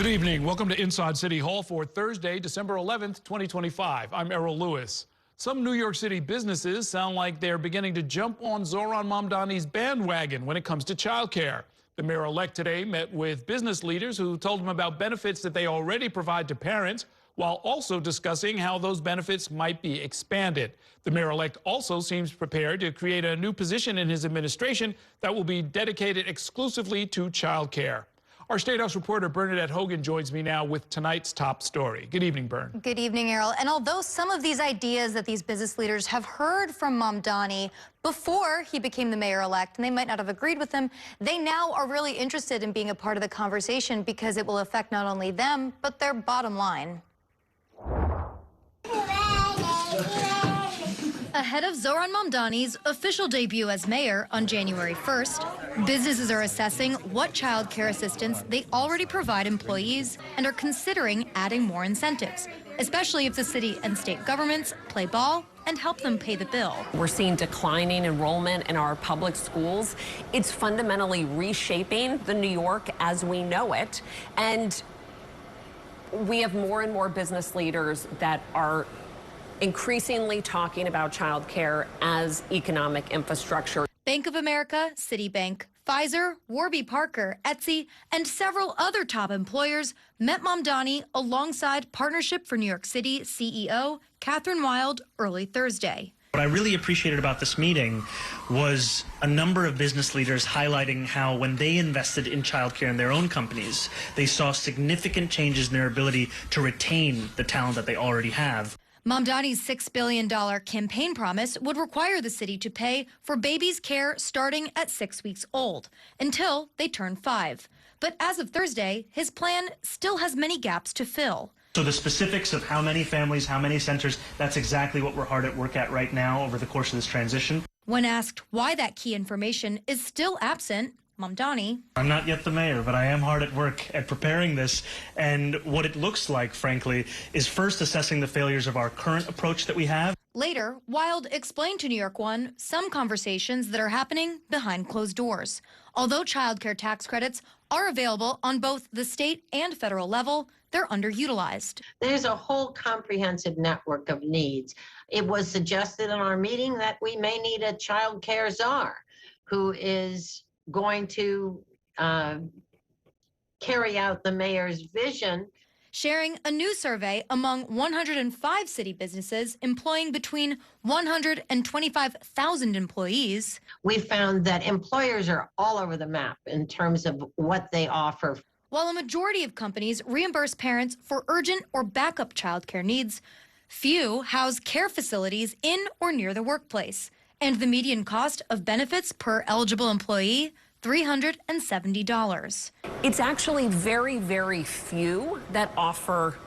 Good evening. Welcome to Inside City Hall for Thursday, December 11th, 2025. I'm Errol Lewis. Some New York City businesses sound like they're beginning to jump on Zohran Mamdani's bandwagon when it comes to childcare. The mayor-elect today met with business leaders who told him about benefits that they already provide to parents, while also discussing how those benefits might be expanded. The mayor-elect also seems prepared to create a new position in his administration that will be dedicated exclusively to childcare. Our State House reporter Bernadette Hogan joins me now with tonight's top story. Good evening, Bern. Good evening, Errol. And although some of these ideas that these business leaders have heard from Mamdani before he became the mayor-elect, and they might not have agreed with him, they now are really interested in being a part of the conversation because it will affect not only them, but their bottom line. Ahead of Zohran Mamdani's official debut as mayor on January 1st, businesses are assessing what child care assistance they already provide employees and are considering adding more incentives, especially if the city and state governments play ball and help them pay the bill. We're seeing declining enrollment in our public schools. It's fundamentally reshaping the New York as we know it. And we have more and more business leaders that are increasingly talking about childcare as economic infrastructure. Bank of America, Citibank, Pfizer, Warby Parker, Etsy, and several other top employers met Mamdani alongside Partnership for New York City CEO Catherine Wild early Thursday. What I really appreciated about this meeting was a number of business leaders highlighting how when they invested in childcare in their own companies, they saw significant changes in their ability to retain the talent that they already have. Mamdani's $6 billion campaign promise would require the city to pay for babies' care starting at 6 weeks old until they turn 5. But as of Thursday, his plan still has many gaps to fill. So the specifics of how many families, how many centers, that's exactly what we're hard at work at right now over the course of this transition. When asked why that key information is still absent, Mamdani. I'm not yet the mayor, but I am hard at work at preparing this. And what it looks like, frankly, is first assessing the failures of our current approach that we have. Later, Wild explained to New York One some conversations that are happening behind closed doors. Although child care tax credits are available on both the state and federal level, they're underutilized. There's a whole comprehensive network of needs. It was suggested in our meeting that we may need a child care czar who is going to carry out the mayor's vision. Sharing a new survey among 105 city businesses employing between 100 and 25,000 employees. We found that employers are all over the map in terms of what they offer. While a majority of companies reimburse parents for urgent or backup childcare needs, few house care facilities in or near the workplace. And the median cost of benefits per eligible employee, $370. It's actually very, very few that offer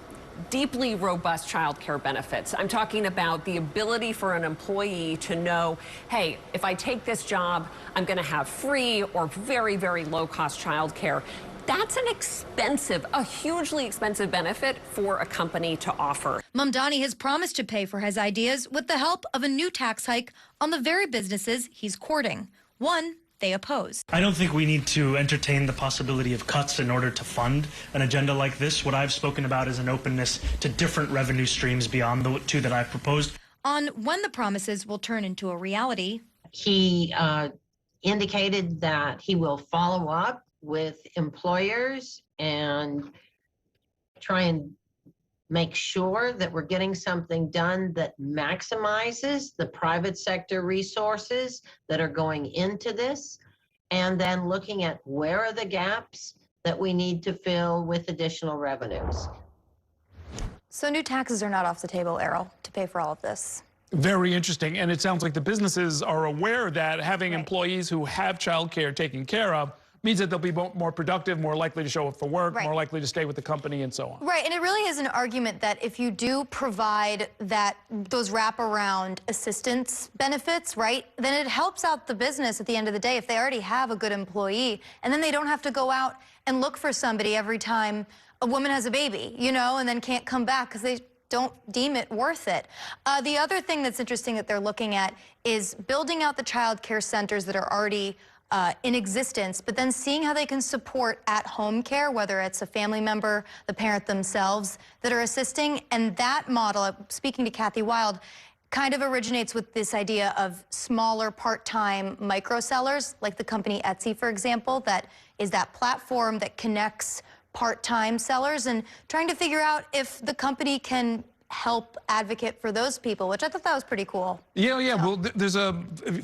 deeply robust child care benefits. I'm talking about the ability for an employee to know, hey, if I take this job, I'm going to have free or very, very low-cost child care. That's an expensive, a hugely expensive benefit for a company to offer. Mamdani has promised to pay for his ideas with the help of a new tax hike on the very businesses he's courting. One they oppose. I don't think we need to entertain the possibility of cuts in order to fund an agenda like this. What I've spoken about is an openness to different revenue streams beyond the two that I've proposed. On when the promises will turn into a reality. He indicated that he will follow up with employers and try and make sure that we're getting something done that maximizes the private sector resources that are going into this, and then looking at where are the gaps that we need to fill with additional revenues. So new taxes are not off the table, Errol, to pay for all of this. Very interesting. And it sounds like the businesses are aware that having employees who have child care taken care of means that they'll be more productive, more likely to show up for work, more likely to stay with the company, and so on. Right, and it really is an argument that if you do provide those wraparound assistance benefits, right, then it helps out the business at the end of the day if they already have a good employee, and then they don't have to go out and look for somebody every time a woman has a baby, you know, and then can't come back because they don't deem it worth it. The other thing that's interesting that they're looking at is building out the child care centers that are already in existence, but then seeing how they can support at-home care, whether it's a family member, the parent themselves that are assisting. And that model, speaking to Kathy Wild, kind of originates with this idea of smaller part-time micro sellers, like the company Etsy, for example, that is that platform that connects part-time sellers, and trying to figure out if the company can help advocate for those people, which I thought that was pretty cool. Yeah. Well, there's a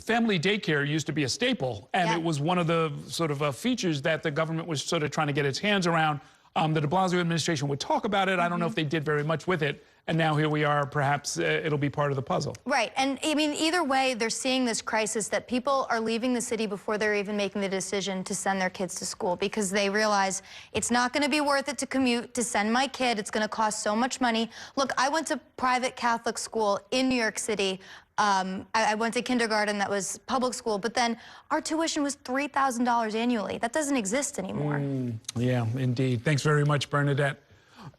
family daycare used to be a staple, and it was one of the sort of features that the government was sort of trying to get its hands around. The de Blasio administration would talk about it. I don't know if they did very much with it. And now here we are, perhaps it'll be part of the puzzle. Right, and I mean, either way, they're seeing this crisis that people are leaving the city before they're even making the decision to send their kids to school, because they realize it's not going to be worth it to commute to send my kid. It's going to cost so much money. Look, I went to private Catholic school in New York City. I went to kindergarten that was public school, but then our tuition was $3,000 annually. That doesn't exist anymore. Yeah, indeed. Thanks very much, Bernadette.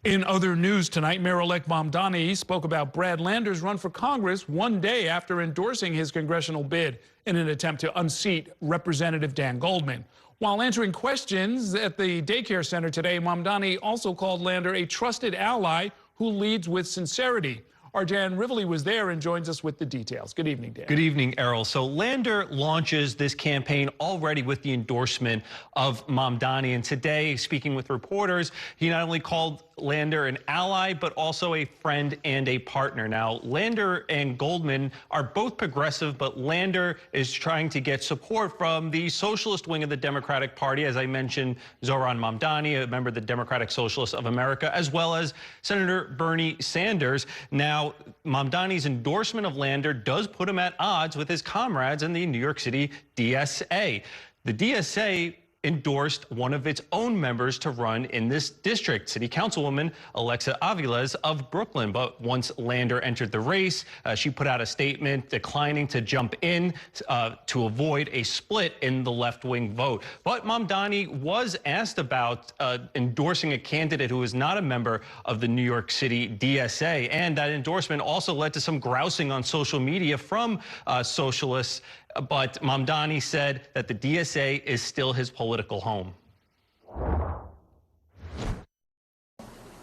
In other news tonight, Mayor-elect Mamdani spoke about Brad Lander's run for Congress one day after endorsing his congressional bid in an attempt to unseat Representative Dan Goldman. While answering questions at the daycare center today, Mamdani also called Lander a trusted ally who leads with sincerity. Our Dan Rivoli was there and joins us with the details. Good evening, Dan. Good evening, Errol. So Lander launches this campaign already with the endorsement of Mamdani. And today, speaking with reporters, he not only called Lander an ally, but also a friend and a partner. Now, Lander and Goldman are both progressive, but Lander is trying to get support from the socialist wing of the Democratic Party. As I mentioned, Zohran Mamdani, a member of the Democratic Socialists of America, as well as Senator Bernie Sanders. Now, Mamdani's endorsement of Lander does put him at odds with his comrades in the New York City DSA. The DSA endorsed one of its own members to run in this district, City Councilwoman Alexa Aviles of Brooklyn. But once Lander entered the race, she put out a statement declining to jump in to avoid a split in the left-wing vote. But Mamdani was asked about endorsing a candidate who is not a member of the New York City DSA, and that endorsement also led to some grousing on social media from socialists. But Mamdani said that the DSA is still his political home.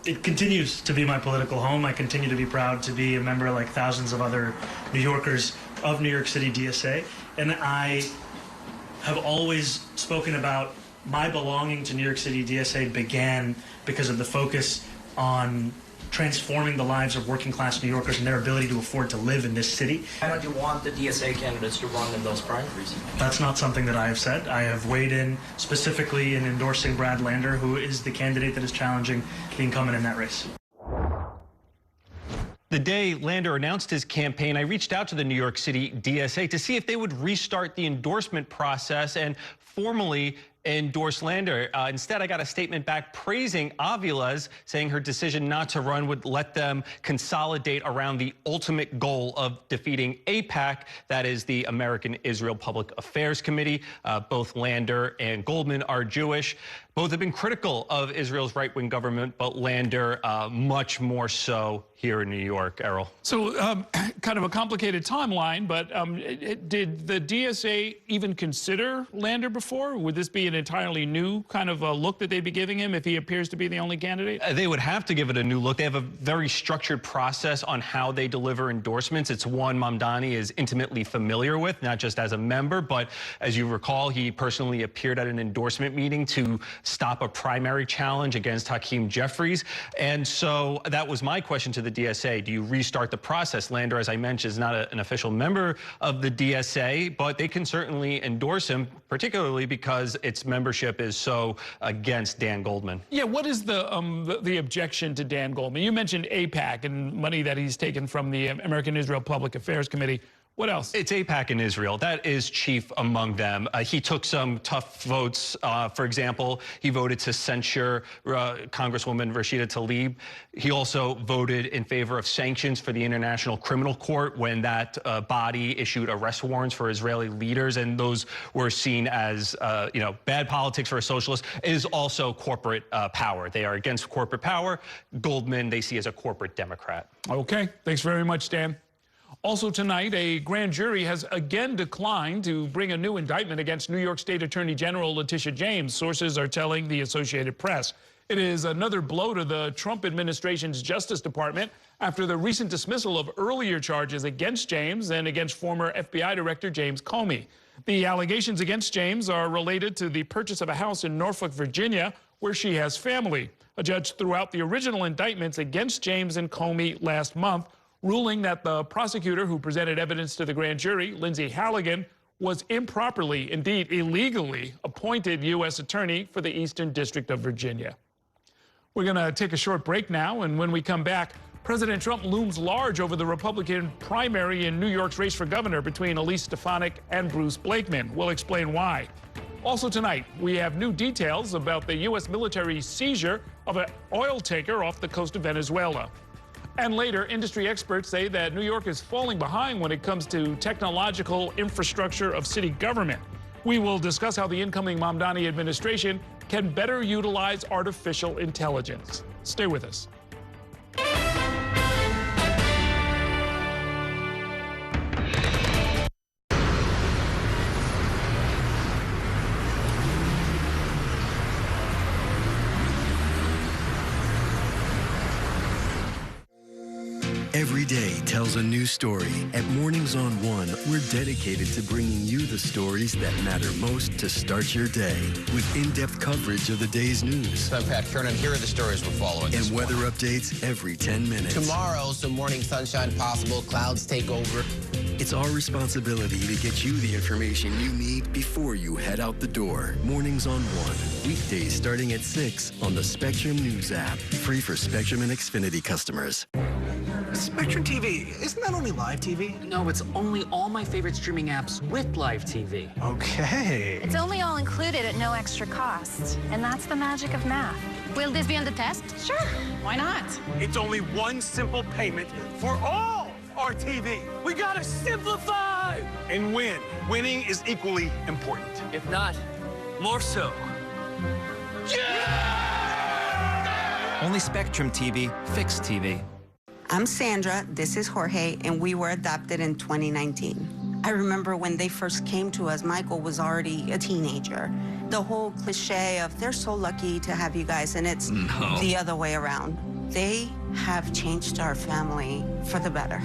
It continues to be my political home. I continue to be proud to be a member, like thousands of other New Yorkers, of New York City DSA. And I have always spoken about my belonging to New York City DSA began because of the focus on transforming the lives of working class New Yorkers and their ability to afford to live in this city. Why don't you want the DSA candidates to run in those primaries? That's not something that I have said. I have weighed in specifically in endorsing Brad Lander, who is the candidate that is challenging the incumbent in that race. The day Lander announced his campaign, I reached out to the New York City DSA to see if they would restart the endorsement process and formally endorse Lander. Instead, I got a statement back praising Aviles, saying her decision not to run would let them consolidate around the ultimate goal of defeating AIPAC, that is the American Israel Public Affairs Committee. Both Lander and Goldman are Jewish. Both have been critical of Israel's right-wing government, but Lander much more so here in New York. Errol. So kind of a complicated timeline, but did the DSA even consider Lander before? Would this be an entirely new kind of a look that they'd be giving him if he appears to be the only candidate? They would have to give it a new look. They have a very structured process on how they deliver endorsements. It's one Mamdani is intimately familiar with, not just as a member, but as you recall, he personally appeared at an endorsement meeting to stop a primary challenge against Hakeem Jeffries. And so that was my question to the DSA. Do you restart the process? Lander, as I mentioned, is not an official member of the DSA, but they can certainly endorse him, particularly because its membership is so against Dan Goldman. Yeah, what is the objection to Dan Goldman? You mentioned AIPAC and money that he's taken from the American Israel Public Affairs Committee. What else? It's AIPAC in Israel. That is chief among them. He took some tough votes. For example, he voted to censure Congresswoman Rashida Tlaib. He also voted in favor of sanctions for the International Criminal Court when that body issued arrest warrants for Israeli leaders, and those were seen as bad politics for a socialist. It is also corporate power. They are against corporate power. Goldman they see as a corporate Democrat. Okay, thanks very much, Dan. Also tonight, a grand jury has again declined to bring a new indictment against New York State Attorney General Letitia James, sources are telling the Associated Press. It is another blow to the Trump administration's Justice Department after the recent dismissal of earlier charges against James and against former FBI Director James Comey. The allegations against James are related to the purchase of a house in Norfolk, Virginia, where she has family. A judge threw out the original indictments against James and Comey last month, ruling that the prosecutor who presented evidence to the grand jury, Lindsay Halligan, was improperly, indeed illegally, appointed U.S. Attorney for the Eastern District of Virginia. We're going to take a short break now, and when we come back, President Trump looms large over the Republican primary in New York's race for governor between Elise Stefanik and Bruce Blakeman. We'll explain why. Also tonight, we have new details about the U.S. military seizure of an oil tanker off the coast of Venezuela. And later, industry experts say that New York is falling behind when it comes to technological infrastructure of city government. We will discuss how the incoming Mamdani administration can better utilize artificial intelligence. Stay with us. Every day tells a new story. At Mornings on One, we're dedicated to bringing you the stories that matter most to start your day. With in-depth coverage of the day's news. I'm Pat Kernan. Here are the stories we're following. And weather updates every 10 minutes. Tomorrow, some morning sunshine possible. Clouds take over. It's our responsibility to get you the information you need before you head out the door. Mornings on One. Weekdays starting at 6 on the Spectrum News app. Free for Spectrum and Xfinity customers. Spectrum TV, isn't that only live TV? No, it's only all my favorite streaming apps with live TV. Okay. It's only all included at no extra cost. And that's the magic of math. Will this be on the test? Sure. Why not? It's only one simple payment for all our TV. We gotta simplify and win. Winning is equally important. If not, more so. Yeah! Only Spectrum TV, fixed TV. I'm Sandra, this is Jorge, and we were adopted in 2019. I remember when they first came to us, Michael was already a teenager. The whole cliche of they're so lucky to have you guys, and it's the other way around. They have changed our family for the better.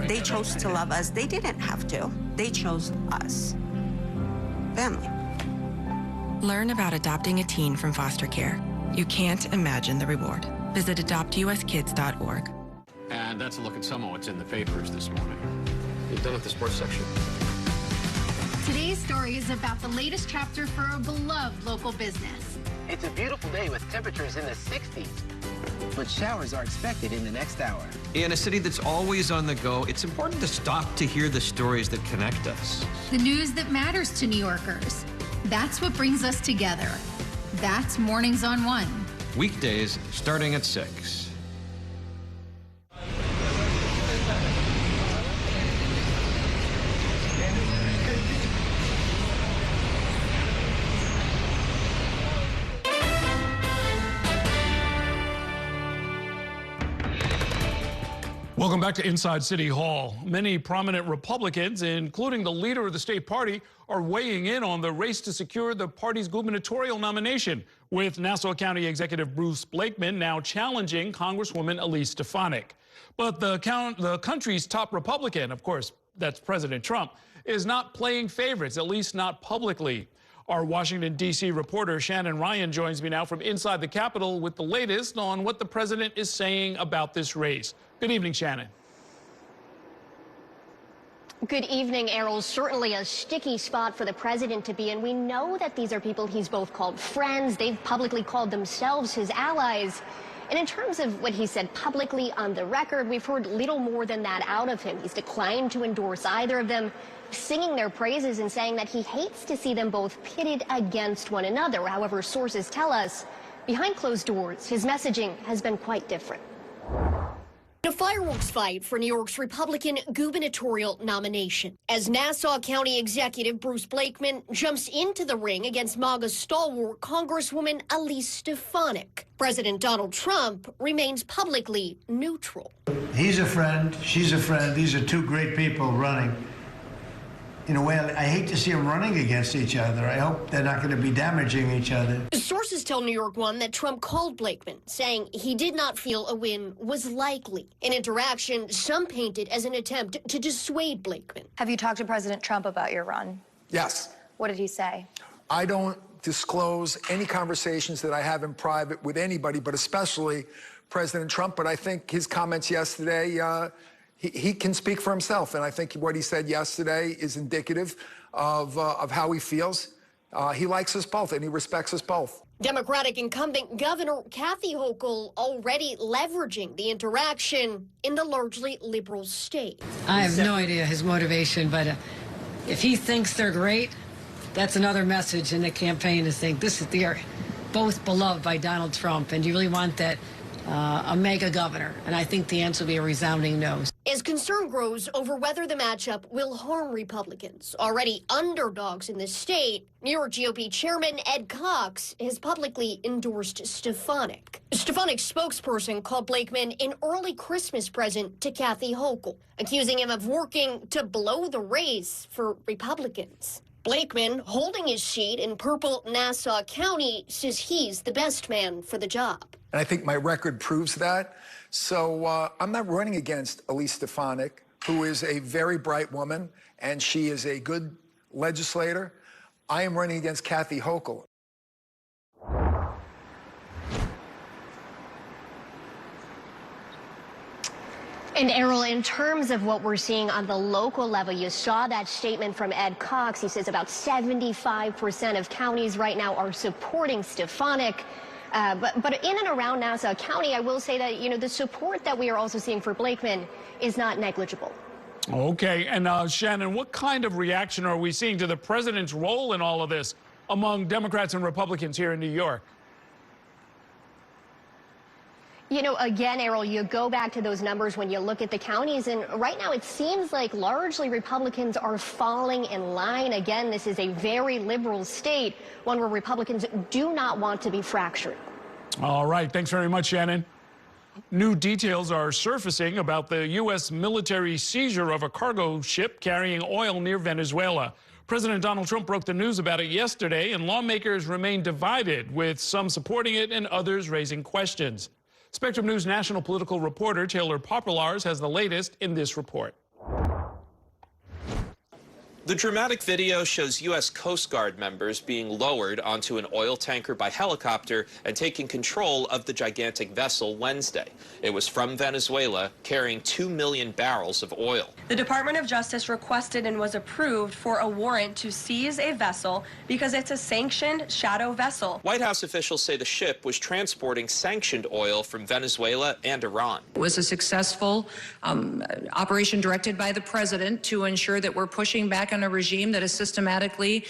They chose to love us. They didn't have to. They chose us. Family. Learn about adopting a teen from foster care. You can't imagine the reward. Visit adoptuskids.org. And that's a look at some of what's in the papers this morning. You've done with the sports section. Today's story is about the latest chapter for a beloved local business. It's a beautiful day with temperatures in the 60s, but showers are expected in the next hour. In a city that's always on the go, it's important to stop to hear the stories that connect us. The news that matters to New Yorkers. That's what brings us together. That's Mornings on One. Weekdays starting at 6. Welcome back to Inside City Hall. Many prominent Republicans, including the leader of the state party, are weighing in on the race to secure the party's gubernatorial nomination, with Nassau County Executive Bruce Blakeman now challenging Congresswoman Elise Stefanik. But the country's top Republican, of course, that's President Trump, is not playing favorites, at least not publicly. Our Washington, D.C. reporter Shannon Ryan joins me now from inside the Capitol with the latest on what the president is saying about this race. Good evening, Shannon. Good evening, Errol. Certainly a sticky spot for the president to be in. We know that these are people he's both called friends. They've publicly called themselves his allies. And in terms of what he said publicly on the record, we've heard little more than that out of him. He's declined to endorse either of them, singing their praises and saying that he hates to see them both pitted against one another. However, sources tell us behind closed doors, his messaging has been quite different. A fireworks fight for New York's Republican gubernatorial nomination as Nassau County Executive Bruce Blakeman jumps into the ring against MAGA stalwart Congresswoman Elise Stefanik. President Donald Trump remains publicly neutral. He's a friend, she's a friend. These are two great people running. In a way, I hate to see them running against each other. I hope they're not going to be damaging each other. Sources tell New York One that Trump called Blakeman, saying he did not feel a win was likely. An interaction some painted as an attempt to dissuade Blakeman. Have you talked to President Trump about your run? Yes. What did he say? I don't disclose any conversations that I have in private with anybody, but especially President Trump. But I think his comments yesterday, he can speak for himself. And I think what he said yesterday is indicative of how he feels. He likes us both, and he respects us both. Democratic incumbent Governor Kathy Hochul already leveraging the interaction in the largely liberal state. I have no idea his motivation, but if he thinks they're great, that's another message in the campaign to think they're both beloved by Donald Trump, and you really want that a mega governor. And I think the answer will be a resounding no. As concern grows over whether the matchup will harm Republicans, already underdogs in the state, New York GOP Chairman Ed Cox has publicly endorsed Stefanik. Stefanik's spokesperson called Blakeman an early Christmas present to Kathy Hochul, accusing him of working to blow the race for Republicans. Blakeman, holding his seat in purple Nassau County, says he's the best man for the job. And I think my record proves that. So I'm not running against Elise Stefanik, who is a very bright woman, and she is a good legislator. I am running against Kathy Hochul. And Errol, in terms of what we're seeing on the local level, you saw that statement from Ed Cox. He says about 75% of counties right now are supporting Stefanik. But in and around Nassau County, I will say that, the support that we are also seeing for Blakeman is not negligible. Okay, and Shannon, what kind of reaction are we seeing to the president's role in all of this among Democrats and Republicans here in New York? Again, Errol, you go back to those numbers when you look at the counties, and right now it seems like largely Republicans are falling in line. Again, this is a very liberal state, one where Republicans do not want to be fractured. All right. Thanks very much, Shannon. New details are surfacing about the U.S. military seizure of a cargo ship carrying oil near Venezuela. President Donald Trump broke the news about it yesterday, and lawmakers remain divided, with some supporting it and others raising questions. Spectrum News national political reporter Taylor Populars has the latest in this report. The dramatic video shows U.S. Coast Guard members being lowered onto an oil tanker by helicopter and taking control of the gigantic vessel Wednesday. It was from Venezuela, carrying 2 million barrels of oil. The Department of Justice requested and was approved for a warrant to seize a vessel because it's a sanctioned shadow vessel. White House officials say the ship was transporting sanctioned oil from Venezuela and Iran. It was a successful operation directed by the president to ensure that we're pushing back on a regime that is systematically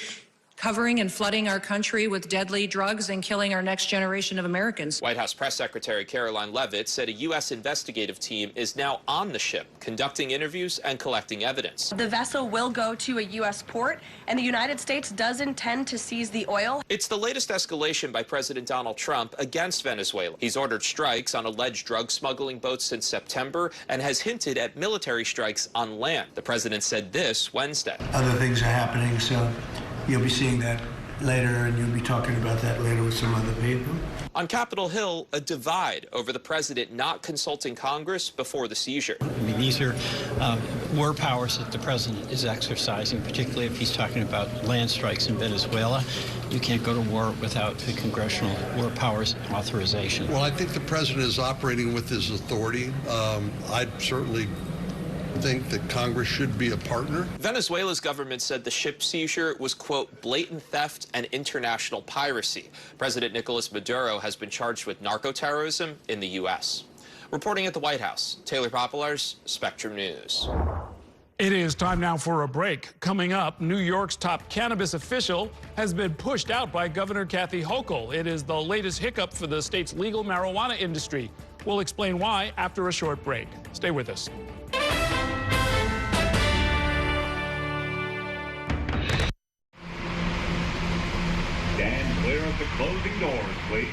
covering and flooding our country with deadly drugs and killing our next generation of Americans. White House Press Secretary Caroline Leavitt said a U.S. investigative team is now on the ship, conducting interviews and collecting evidence. The vessel will go to a U.S. port, and the United States does intend to seize the oil. It's the latest escalation by President Donald Trump against Venezuela. He's ordered strikes on alleged drug smuggling boats since September and has hinted at military strikes on land. The president said this Wednesday. Other things are happening, so you'll be seeing that later, and you'll be talking about that later with some other people. On Capitol Hill, a divide over the president not consulting Congress before the seizure. I mean, these are war powers that the president is exercising, particularly if he's talking about land strikes in Venezuela. You can't go to war without the congressional war powers authorization. Well, I think the president is operating with his authority. I'd certainly think that Congress should be a partner. Venezuela's government said the ship seizure was, quote, blatant theft and international piracy. President Nicolas Maduro has been charged with narco-terrorism in the U.S. Reporting at the White House, Taylor Populars, Spectrum News. It is time now for a break. Coming up, New York's top cannabis official has been pushed out by Governor Kathy Hochul. It is the latest hiccup for the state's legal marijuana industry. We'll explain why after a short break. Stay with us. Stand clear of the closing doors, please.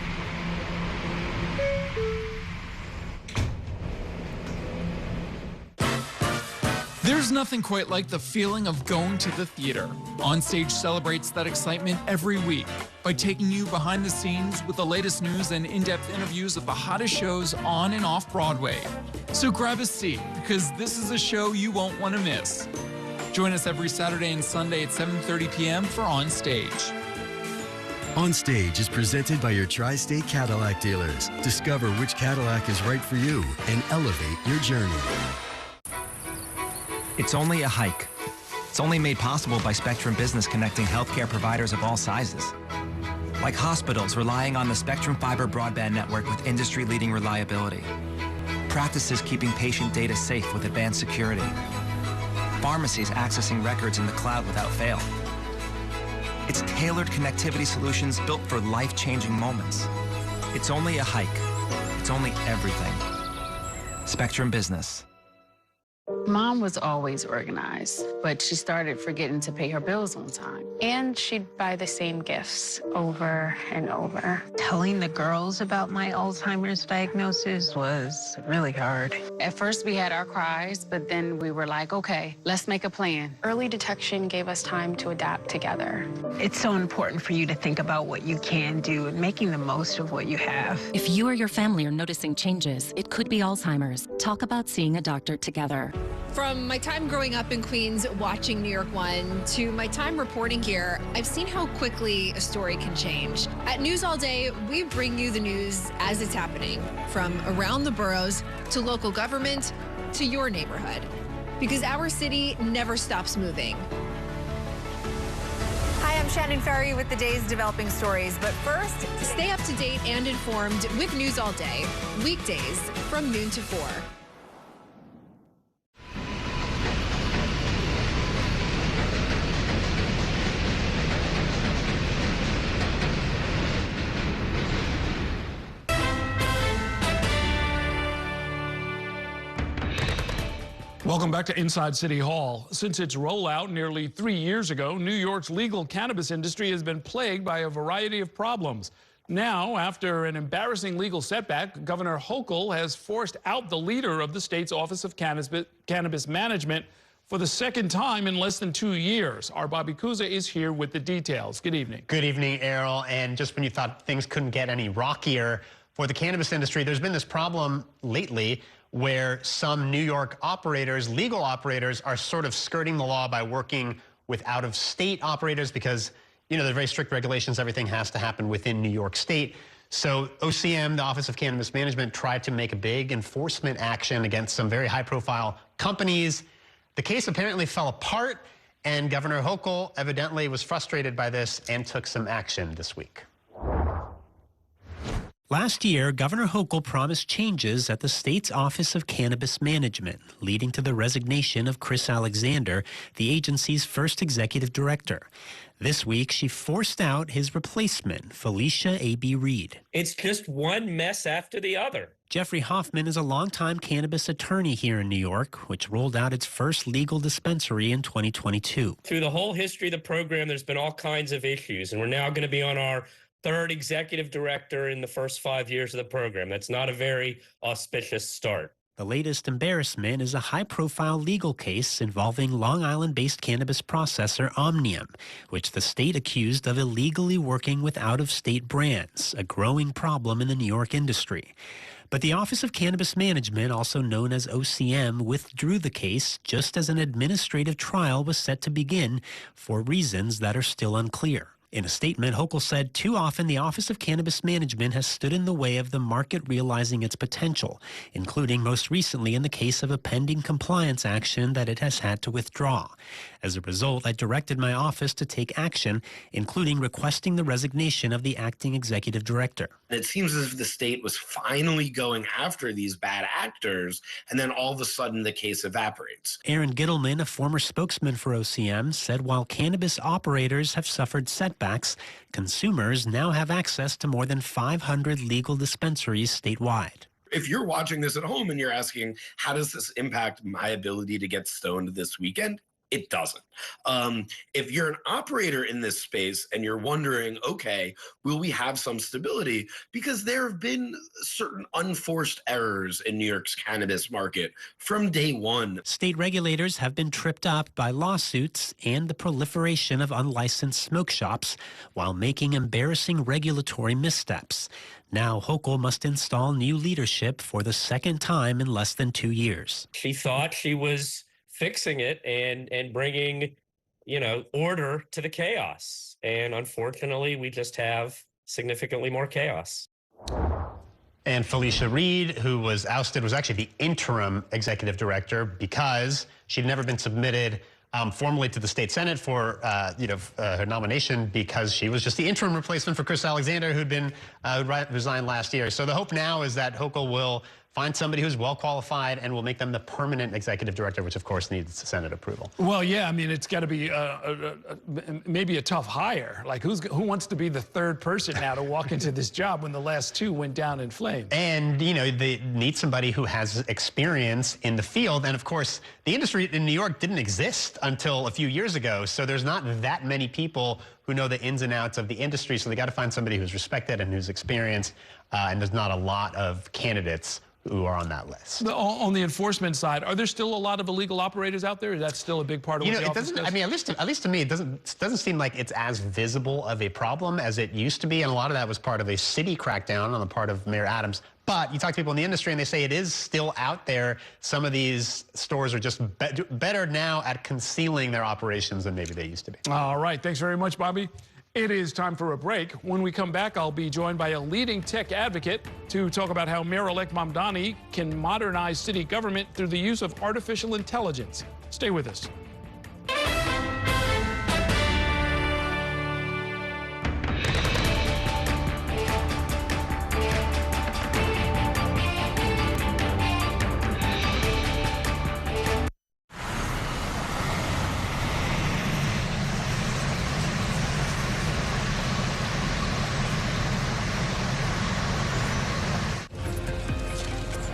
There's nothing quite like the feeling of going to the theater. Onstage celebrates that excitement every week by taking you behind the scenes with the latest news and in-depth interviews of the hottest shows on and off Broadway. So grab a seat, because this is a show you won't want to miss. Join us every Saturday and Sunday at 7:30 p.m. for Onstage. Onstage is presented by your Tri-State Cadillac dealers. Discover which Cadillac is right for you and elevate your journey. It's only a hike. It's only made possible by Spectrum Business connecting healthcare providers of all sizes. Like hospitals relying on the Spectrum Fiber broadband network with industry-leading reliability. Practices keeping patient data safe with advanced security. Pharmacies accessing records in the cloud without fail. It's tailored connectivity solutions built for life-changing moments. It's only a hike. It's only everything. Spectrum Business. Mom was always organized, but she started forgetting to pay her bills on time. And she'd buy the same gifts over and over. Telling the girls about my Alzheimer's diagnosis was really hard. At first, we had our cries, but then we were like, okay, let's make a plan. Early detection gave us time to adapt together. It's so important for you to think about what you can do and making the most of what you have. If you or your family are noticing changes, it could be Alzheimer's. Talk about seeing a doctor together. From my time growing up in Queens watching New York One to my time reporting here, I've seen how quickly a story can change. At News All Day, we bring you the news as it's happening, from around the boroughs to local government to your neighborhood, because our city never stops moving. Hi, I'm Shannon Ferry with the day's developing stories, but first, stay up to date and informed with News All Day, weekdays from noon to 4. Welcome back to Inside City Hall. Since its rollout nearly 3 years ago, New York's legal cannabis industry has been plagued by a variety of problems. Now, after an embarrassing legal setback, Governor Hochul has forced out the leader of the state's Office of Cannabis Management for the second time in less than 2 years. Our Bobby Kuza is here with the details. Good evening. Good evening, Errol. And just when you thought things couldn't get any rockier for the cannabis industry, there's been this problem lately where some New York operators, legal operators, are sort of skirting the law by working with out-of-state operators because, you know, there are very strict regulations. Everything has to happen within New York State. So OCM, the Office of Cannabis Management, tried to make a big enforcement action against some very high-profile companies. The case apparently fell apart, and Governor Hochul evidently was frustrated by this and took some action this week. Last year, Governor Hochul promised changes at the state's Office of Cannabis Management, leading to the resignation of Chris Alexander, the agency's first executive director. This week, she forced out his replacement, Felicia A.B. Reed. It's just one mess after the other. Jeffrey Hoffman is a longtime cannabis attorney here in New York, which rolled out its first legal dispensary in 2022. Through the whole history of the program, there's been all kinds of issues, and we're now going to be on our third executive director in the first 5 years of the program. That's not a very auspicious start. The latest embarrassment is a high-profile legal case involving Long Island-based cannabis processor Omnium, which the state accused of illegally working with out-of-state brands, a growing problem in the New York industry. But the Office of Cannabis Management, also known as OCM, withdrew the case just as an administrative trial was set to begin for reasons that are still unclear. In a statement, Hochul said, too often the Office of Cannabis Management has stood in the way of the market realizing its potential, including most recently in the case of a pending compliance action that it has had to withdraw. As a result, I directed my office to take action, including requesting the resignation of the acting executive director. It seems as if the state was finally going after these bad actors, and then all of a sudden the case evaporates. Aaron Gittleman, a former spokesman for OCM, said while cannabis operators have suffered setbacks, consumers now have access to more than 500 legal dispensaries statewide. If you're watching this at home and you're asking, how does this impact my ability to get stoned this weekend? It doesn't. If you're an operator in this space and you're wondering, okay, will we have some stability? Because there have been certain unforced errors in New York's cannabis market from day one. State regulators have been tripped up by lawsuits and the proliferation of unlicensed smoke shops while making embarrassing regulatory missteps. Now Hochul must install new leadership for the second time in less than 2 years. She thought she was fixing it and bringing, order to the chaos. And unfortunately, we just have significantly more chaos. And Felicia Reed, who was ousted, was actually the interim executive director because she'd never been submitted formally to the state Senate for her nomination because she was just the interim replacement for Chris Alexander, who'd resigned last year. So the hope now is that Hochul will find somebody who's well qualified and will make them the permanent executive director, which of course needs Senate approval. Well, yeah, I mean, it's got to be maybe a tough hire. Like, who wants to be the third person now to walk into this job when the last two went down in flames? And, they need somebody who has experience in the field. And of course, the industry in New York didn't exist until a few years ago. So there's not that many people who know the ins and outs of the industry. So they got to find somebody who's respected and who's experienced. And there's not a lot of candidates who are on that list. On the enforcement side, are there still a lot of illegal operators out there? Is that still a big part of what the office does? I mean, at least to me, it doesn't seem like it's as visible of a problem as it used to be, and a lot of that was part of a city crackdown on the part of Mayor Adams. But you talk to people in the industry, and they say it is still out there. Some of these stores are just better now at concealing their operations than maybe they used to be. All right. Thanks very much, Bobby. It is time for a break. When we come back, I'll be joined by a leading tech advocate to talk about how Mayor-elect Mamdani can modernize city government through the use of artificial intelligence. Stay with us.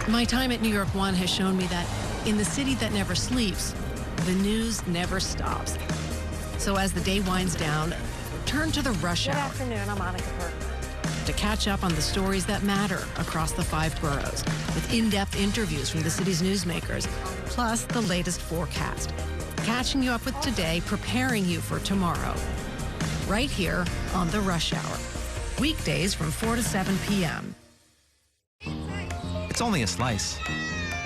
My time at New York One has shown me that in the city that never sleeps, the news never stops. So as the day winds down, turn to the rush hour. Good afternoon, I'm Monica Burke. To catch up on the stories that matter across the 5 boroughs, with in-depth interviews from the city's newsmakers, plus the latest forecast. Catching you up with today, preparing you for tomorrow. Right here on the Rush Hour. Weekdays from 4 to 7 p.m. It's only a slice.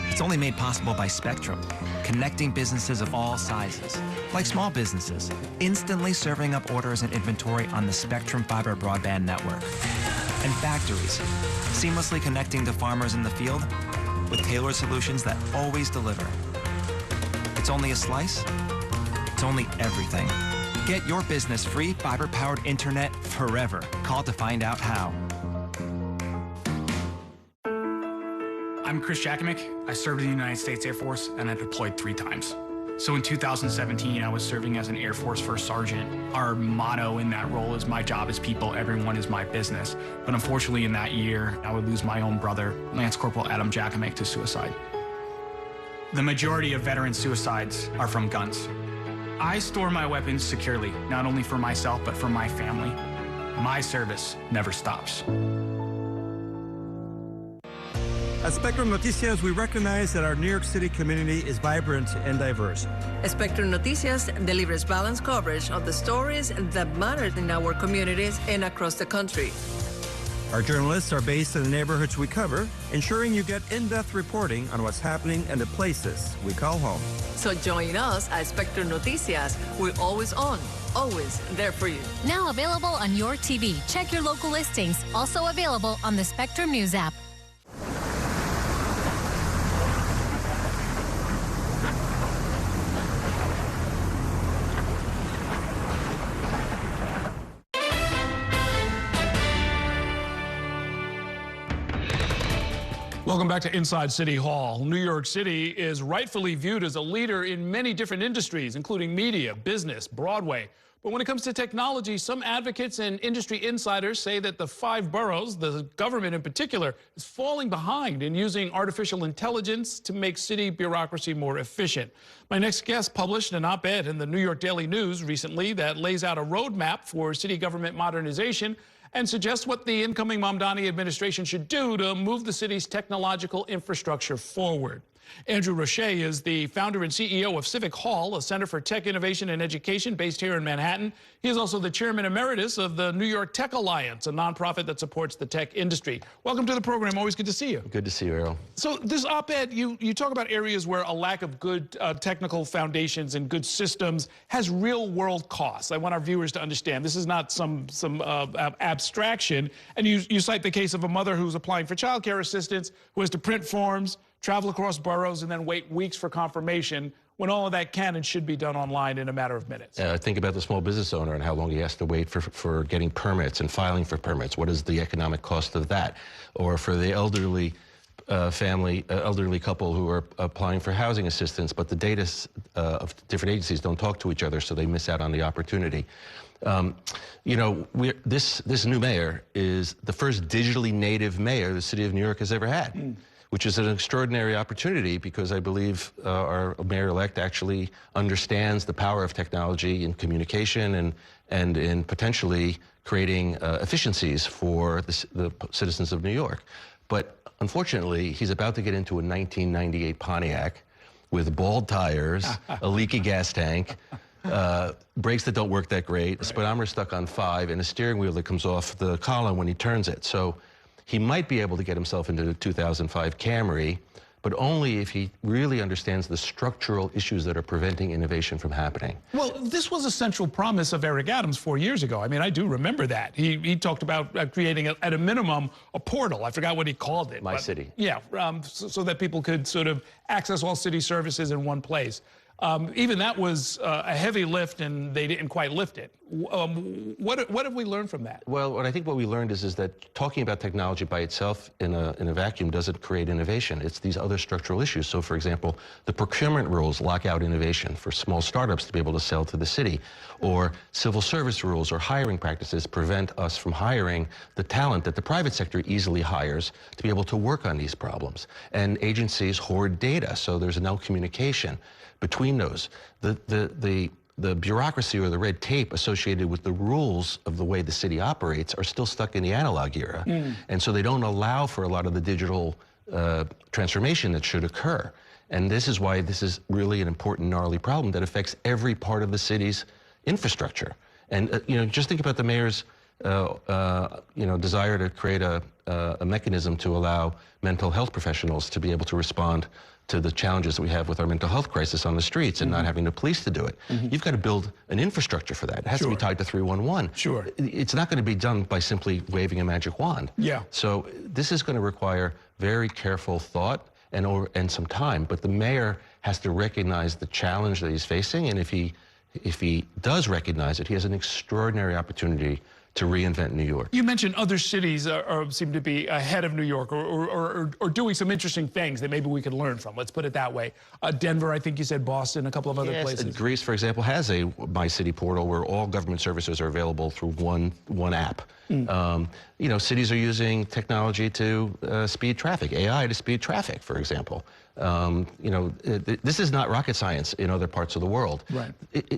It's only made possible by Spectrum, connecting businesses of all sizes, like small businesses, instantly serving up orders and inventory on the Spectrum Fiber broadband network. And factories, seamlessly connecting to farmers in the field with tailored solutions that always deliver. It's only a slice. It's only everything. Get your business free fiber-powered internet forever. Call to find out how. I'm Chris Jakimick. I served in the United States Air Force and I deployed 3 times. So in 2017, I was serving as an Air Force First Sergeant. Our motto in that role is my job is people, everyone is my business. But unfortunately in that year, I would lose my own brother, Lance Corporal Adam Jakimick, to suicide. The majority of veteran suicides are from guns. I store my weapons securely, not only for myself, but for my family. My service never stops. At Spectrum Noticias, we recognize that our New York City community is vibrant and diverse. Spectrum Noticias delivers balanced coverage of the stories that matter in our communities and across the country. Our journalists are based in the neighborhoods we cover, ensuring you get in-depth reporting on what's happening in the places we call home. So join us at Spectrum Noticias. We're always on, always there for you. Now available on your TV. Check your local listings. Also available on the Spectrum News app. Welcome back to Inside City Hall. New York City is rightfully viewed as a leader in many different industries, including media, business, Broadway. But when it comes to technology, some advocates and industry insiders say that the 5 boroughs, the government in particular, is falling behind in using artificial intelligence to make city bureaucracy more efficient. My next guest published an op-ed in the New York Daily News recently that lays out a roadmap for city government modernization and suggests what the incoming Mamdani administration should do to move the city's technological infrastructure forward. Andrew Roche is the founder and CEO of Civic Hall, a center for tech innovation and education based here in Manhattan. He is also the chairman emeritus of the New York Tech Alliance, a nonprofit that supports the tech industry. Welcome to the program. Always good to see you. Good to see you, Errol. So this op-ed, you talk about areas where a lack of good technical foundations and good systems has real-world costs. I want our viewers to understand this is not some abstraction. And you cite the case of a mother who's applying for child care assistance, who has to print forms, travel across boroughs, and then wait weeks for confirmation when all of that can and should be done online in a matter of minutes. Think about the small business owner and how long he has to wait for getting permits and filing for permits. What is the economic cost of that? Or for the elderly elderly couple who are applying for housing assistance, but the data of different agencies don't talk to each other, so they miss out on the opportunity. You know, this new mayor is the first digitally native mayor the city of New York has ever had. Which is an extraordinary opportunity because I believe our mayor-elect actually understands the power of technology in communication and in potentially creating efficiencies for the citizens of New York. But unfortunately, he's about to get into a 1998 Pontiac with bald tires, a leaky gas tank, brakes that don't work that great, a speedometer stuck on 5, and a steering wheel that comes off the column when he turns it. So he might be able to get himself into the 2005 Camry, but only if he really understands the structural issues that are preventing innovation from happening. Well, this was a central promise of Eric Adams 4 years ago. I mean, I do remember that. He talked about creating, at a minimum, a portal. I forgot what he called it. My City. Yeah, so that people could sort of access all city services in one place. Even that was a heavy lift, and they didn't quite lift it. What have we learned from that? Well, I think what we learned is that talking about technology by itself in a vacuum doesn't create innovation. It's these other structural issues. So, for example, the procurement rules lock out innovation for small startups to be able to sell to the city, or civil service rules or hiring practices prevent us from hiring the talent that the private sector easily hires to be able to work on these problems. And agencies hoard data, so there's no communication between those. The bureaucracy or the red tape associated with the rules of the way the city operates are still stuck in the analog era. And so they don't allow for a lot of the digital transformation that should occur. And this is why this is really an important, gnarly problem that affects every part of the city's infrastructure. And, you know, just think about the mayor's, desire to create a mechanism to allow mental health professionals to be able to respond to the challenges that we have with our mental health crisis on the streets and not having the police to do it. You've got to build an infrastructure for that. It has to be tied to 311. Sure. It's not going to be done by simply waving a magic wand. Yeah. So this is going to require very careful thought and some time, but the mayor has to recognize the challenge that he's facing, and if he does recognize it, he has an extraordinary opportunity to reinvent New York. You mentioned other cities seem to be ahead of New York or doing some interesting things that maybe we could learn from. Let's put it that way. Denver, I think you said, Boston, a couple of other places. Greece, for example, has a My City portal where all government services are available through one app. You know, cities are using technology to speed traffic, AI to speed traffic, for example. You know, this is not rocket science in other parts of the world. Right.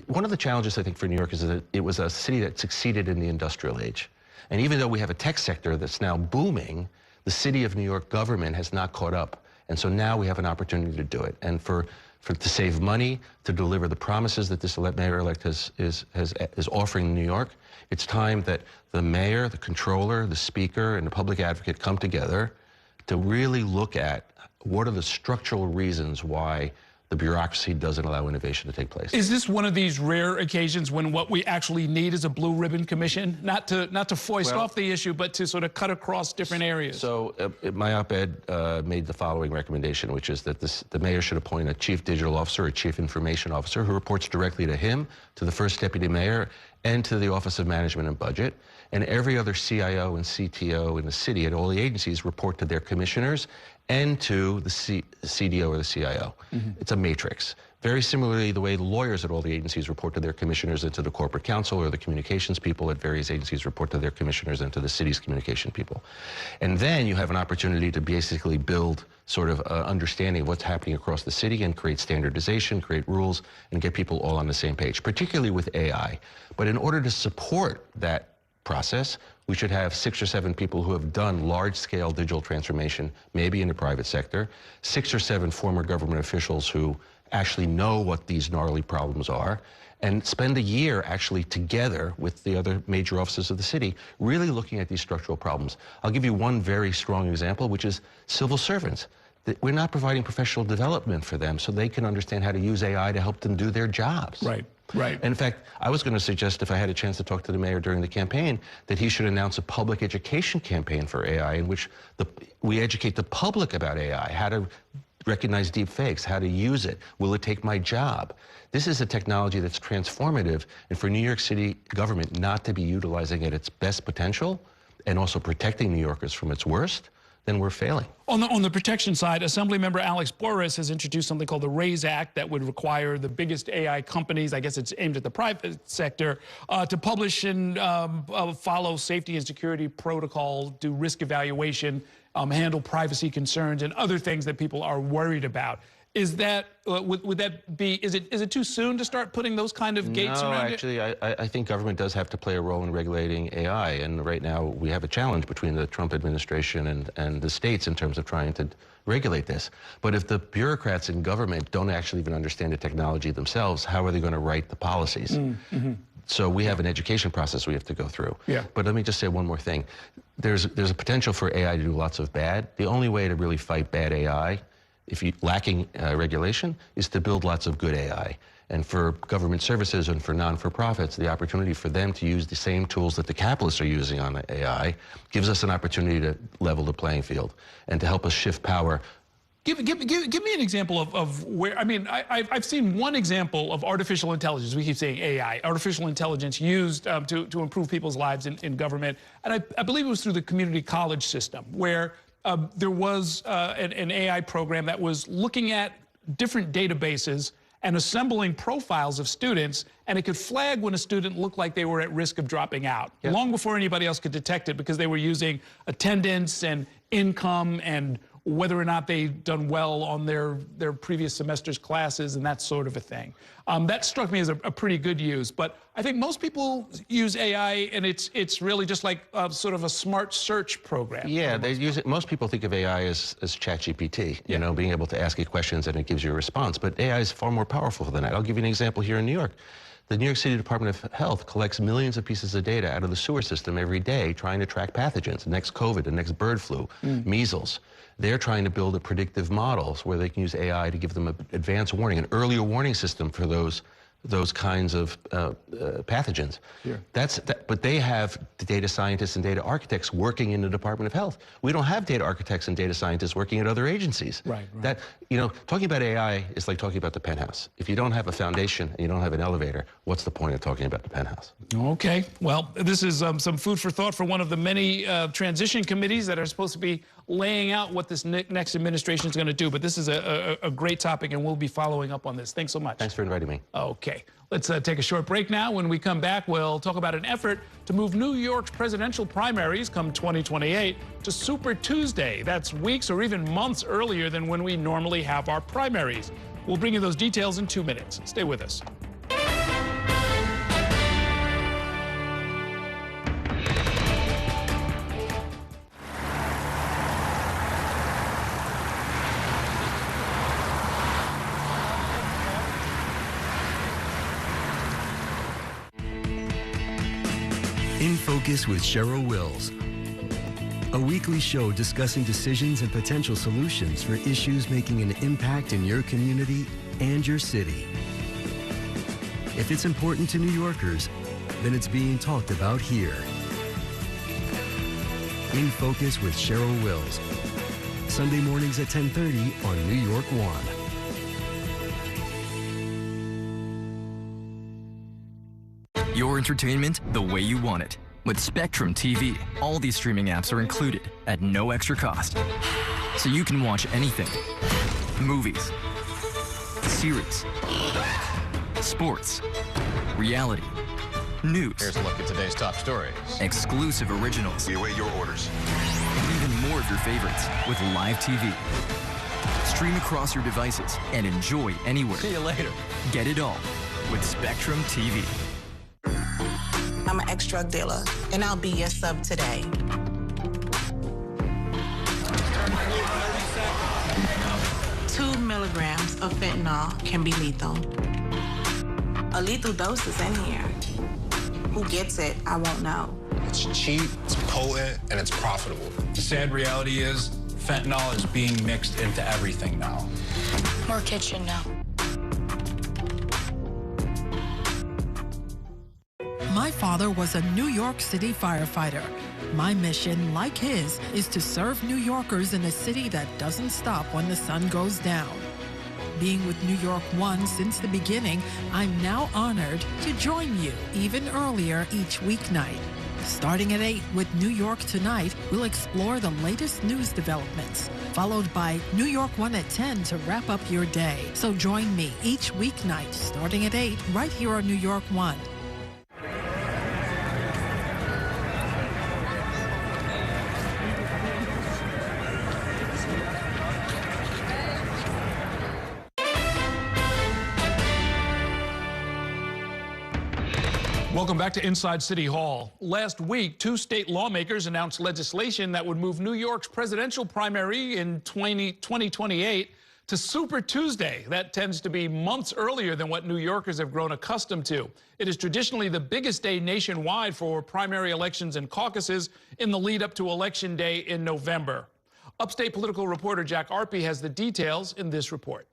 One of the challenges, I think, for New York is that it was a city that succeeded in the industrial age. And even though we have a tech sector that's now booming, the city of New York government has not caught up. And so now we have an opportunity to do it. And to save money, to deliver the promises that this mayor-elect is offering New York, it's time that the mayor, the controller, the speaker, and the public advocate come together to really look at what are the structural reasons why the bureaucracy doesn't allow innovation to take place. Is this one of these rare occasions when what we actually need is a blue ribbon commission? Not to foist off the issue, but to sort of cut across different areas. So my op-ed made the following recommendation, which is that the mayor should appoint a chief digital officer, a chief information officer, who reports directly to him, to the first deputy mayor, and to the Office of Management and Budget. And every other CIO and CTO in the city and all the agencies report to their commissioners and to the CDO or the CIO. It's a matrix. Very similarly, the way the lawyers at all the agencies report to their commissioners and to the corporate counsel, or the communications people at various agencies report to their commissioners and to the city's communication people. And then you have an opportunity to basically build sort of understanding of what's happening across the city and create standardization, create rules, and get people all on the same page, particularly with AI. But in order to support that process, we should have 6 or 7 people who have done large-scale digital transformation, maybe in the private sector, 6 or 7 former government officials who actually know what these gnarly problems are, and spend a year actually together with the other major offices of the city, really looking at these structural problems. I'll give you one very strong example, which is civil servants. We're not providing professional development for them so they can understand how to use AI to help them do their jobs. Right. Right. And in fact, I was going to suggest, if I had a chance to talk to the mayor during the campaign, that he should announce a public education campaign for AI in which we educate the public about AI, how to recognize deep fakes, how to use it. Will it take my job? This is a technology that's transformative, and for New York City government not to be utilizing it at its best potential and also protecting New Yorkers from its worst, then we're failing. On the protection side, Assemblymember Alex Boris has introduced something called the RAISE Act that would require the biggest AI companies, I guess it's aimed at the private sector, to publish and follow safety and security protocol, do risk evaluation, handle privacy concerns and other things that people are worried about. Is that, would that be, is it too soon to start putting those kind of gates around it? No, actually, I think government does have to play a role in regulating AI. And right now, we have a challenge between the Trump administration and the states in terms of trying to regulate this. But if the bureaucrats in government don't actually even understand the technology themselves, how are they going to write the policies? So we have an education process we have to go through. Yeah. But let me just say one more thing. There's a potential for AI to do lots of bad. The only way to really fight bad AI, if you lacking regulation, is to build lots of good AI. And for government services and for non-for-profits, the opportunity for them to use the same tools that the capitalists are using on AI gives us an opportunity to level the playing field and to help us shift power. Give me an example of where, I mean, I've seen one example of artificial intelligence. We keep saying AI, artificial intelligence used to improve people's lives in government. And I believe it was through the community college system where there was an AI program that was looking at different databases and assembling profiles of students, and it could flag when a student looked like they were at risk of dropping out, long before anybody else could detect it, because they were using attendance and income and whether or not they'd done well on their previous semester's classes and that sort of a thing. That struck me as a pretty good use, but I think most people use AI and it's really just like sort of a smart search program. Yeah, they use it. Most people think of AI as ChatGPT, you know, being able to ask it questions and it gives you a response, but AI is far more powerful than that. I'll give you an example here in New York. The New York City Department of Health collects millions of pieces of data out of the sewer system every day trying to track pathogens, the next COVID, the next bird flu, measles. They're trying to build a predictive models where they can use AI to give them an advanced warning, an earlier warning system for those kinds of pathogens. Sure. But they have the data scientists and data architects working in the Department of Health. We don't have data architects and data scientists working at other agencies. Right. That, you know, talking about AI is like talking about the penthouse. If you don't have a foundation and you don't have an elevator, what's the point of talking about the penthouse? Okay. Well, this is some food for thought for one of the many transition committees that are supposed to be laying out what this next administration is going to do. But this is a great topic, and we'll be following up on this. Thanks so much. Thanks for inviting me. Okay. Let's take a short break now. When we come back, we'll talk about an effort to move New York's presidential primaries come 2028 to Super Tuesday. That's weeks or even months earlier than when we normally have our primaries. We'll bring you those details in 2 minutes. Stay with us. In Focus with Cheryl Wills, a weekly show discussing decisions and potential solutions for issues making an impact in your community and your city. If it's important to New Yorkers, then it's being talked about here. In Focus with Cheryl Wills, Sunday mornings at 10:30 on New York One. Your entertainment the way you want it. With Spectrum TV, all these streaming apps are included at no extra cost. so you can watch anything. Movies, series, sports, reality, news. Here's a look at today's top stories. Exclusive originals. We await your orders. And even more of your favorites with live TV. Stream across your devices and enjoy anywhere. See you later. Get it all with Spectrum TV. I'm an ex-drug dealer, and I'll be your sub today. Two milligrams of fentanyl can be lethal. A lethal dose is in here. Who gets it, I won't know. It's cheap, it's potent, and it's profitable. The sad reality is fentanyl is being mixed into everything now. More kitchen now. My father was a New York City firefighter. My mission, like his, is to serve New Yorkers in a city that doesn't stop when the sun goes down. Being with New York One since the beginning, I'm now honored to join you even earlier each weeknight. Starting at 8 with New York Tonight, we'll explore the latest news developments, followed by New York One at 10 to wrap up your day. So join me each weeknight starting at 8 right here on New York One. Welcome back to Inside City Hall. Last week, 2 state lawmakers announced legislation that would move New York's presidential primary in 2028 to Super Tuesday. That tends to be months earlier than what New Yorkers have grown accustomed to. It is traditionally the biggest day nationwide for primary elections and caucuses in the lead up to Election Day in November. Upstate political reporter Jack Arpey has the details in this report.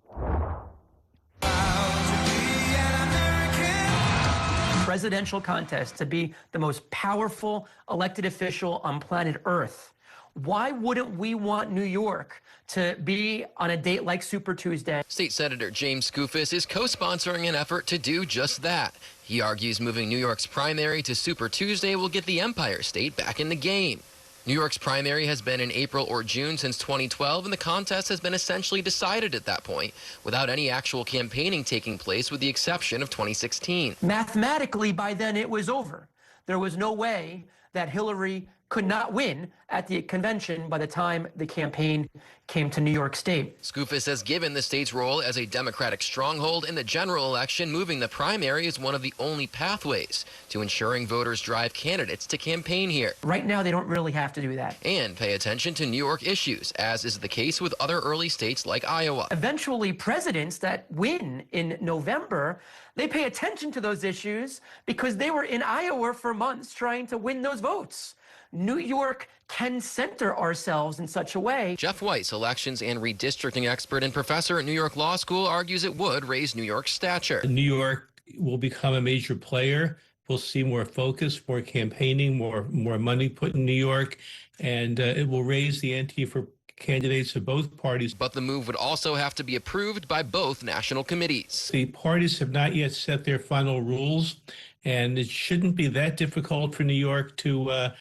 Presidential contest to be the most powerful elected official on planet Earth. Why wouldn't we want New York to be on a date like Super Tuesday? State Senator James Skoufis is co-sponsoring an effort to do just that. He argues moving New York's primary to Super Tuesday will get the Empire State back in the game. New York's primary has been in April or June since 2012, and the contest has been essentially decided at that point, without any actual campaigning taking place with the exception of 2016. Mathematically, by then it was over. There was no way that Hillary could not win at the convention by the time the campaign came to New York State. Skoufis has given the state's role as a Democratic stronghold in the general election, moving the primary is one of the only pathways to ensuring voters drive candidates to campaign here. Right now, they don't really have to do that. And pay attention to New York issues, as is the case with other early states like Iowa. Eventually, presidents that win in November, they pay attention to those issues because they were in Iowa for months trying to win those votes. New York can center ourselves in such a way. Jeff Weiss, elections and redistricting expert and professor at New York Law School, argues it would raise New York's stature. New York will become a major player. We'll see more focus, more campaigning, more money put in New York, and it will raise the ante for candidates of both parties. But the move would also have to be approved by both national committees. The parties have not yet set their final rules, and it shouldn't be that difficult for New York to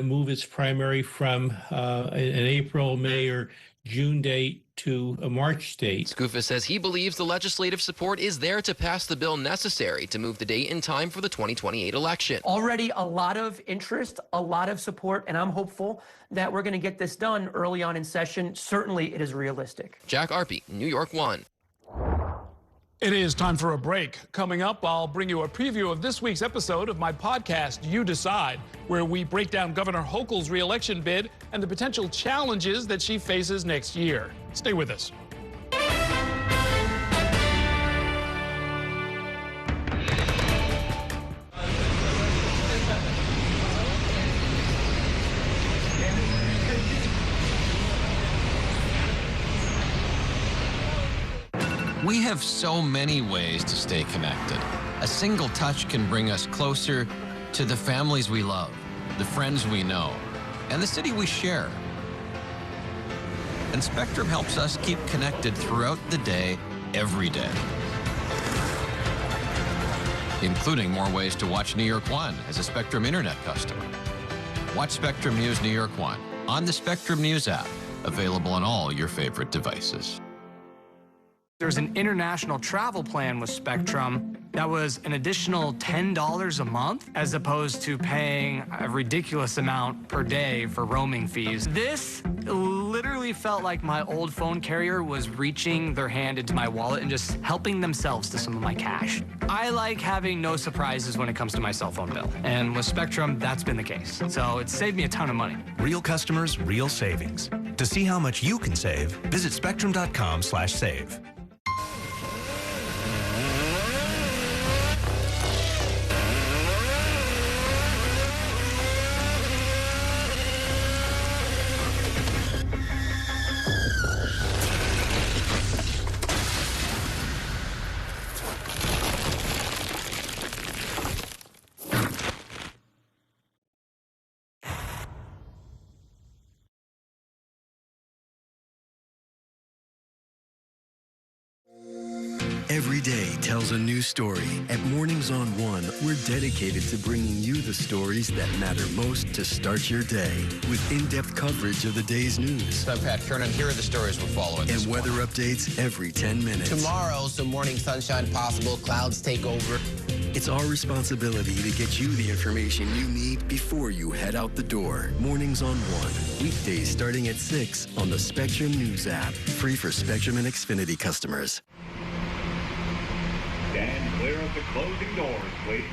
move its primary from an April, May, or June date to a March date. Skoufis says he believes the legislative support is there to pass the bill necessary to move the date in time for the 2028 election. Already a lot of interest, a lot of support, and I'm hopeful that we're going to get this done early on in session. Certainly, it is realistic. Jack Arpey, New York One. It is time for a break. Coming up, I'll bring you a preview of this week's episode of my podcast, You Decide, where we break down Governor Hochul's reelection bid and the potential challenges that she faces next year. Stay with us. We have so many ways to stay connected. A single touch can bring us closer to the families we love, the friends we know, and the city we share. And Spectrum helps us keep connected throughout the day, every day. Including more ways to watch New York One as a Spectrum Internet customer. Watch Spectrum News New York One on the Spectrum News app available on all your favorite devices. There's an international travel plan with Spectrum that was an additional $10 a month as opposed to paying a ridiculous amount per day for roaming fees. This literally felt like my old phone carrier was reaching their hand into my wallet and just helping themselves to some of my cash. I like having no surprises when it comes to my cell phone bill. And with Spectrum, that's been the case. So it saved me a ton of money. Real customers, real savings. To see how much you can save, visit spectrum.com/save. Every day tells a new story. At Mornings on One, we're dedicated to bringing you the stories that matter most to start your day with in-depth coverage of the day's news. I'm Pat Kernan. Here are the stories we're following. And weather updates every 10 minutes. Tomorrow, some morning sunshine possible. Clouds take over. It's our responsibility to get you the information you need before you head out the door. Mornings on One. Weekdays starting at 6 on the Spectrum News app. Free for Spectrum and Xfinity customers. Stand clear of the closing doors, please.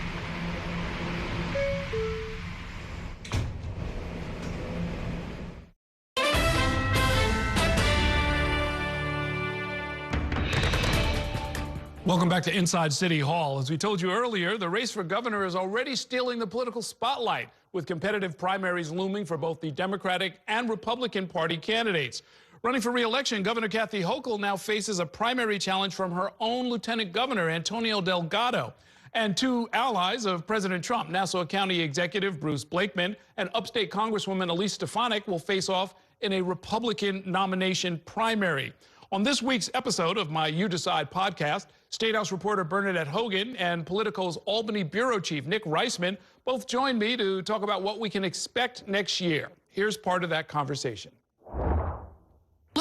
Welcome back to Inside City Hall. As we told you earlier, the race for governor is already stealing the political spotlight, with competitive primaries looming for both the Democratic and Republican Party candidates. Running for re-election, Governor Kathy Hochul now faces a primary challenge from her own Lieutenant Governor, Antonio Delgado. And two allies of President Trump, Nassau County Executive Bruce Blakeman and upstate Congresswoman Elise Stefanik, will face off in a Republican nomination primary. On this week's episode of my You Decide podcast, State House reporter Bernadette Hogan and Politico's Albany bureau chief Nick Reisman both joined me to talk about what we can expect next year. Here's part of that conversation.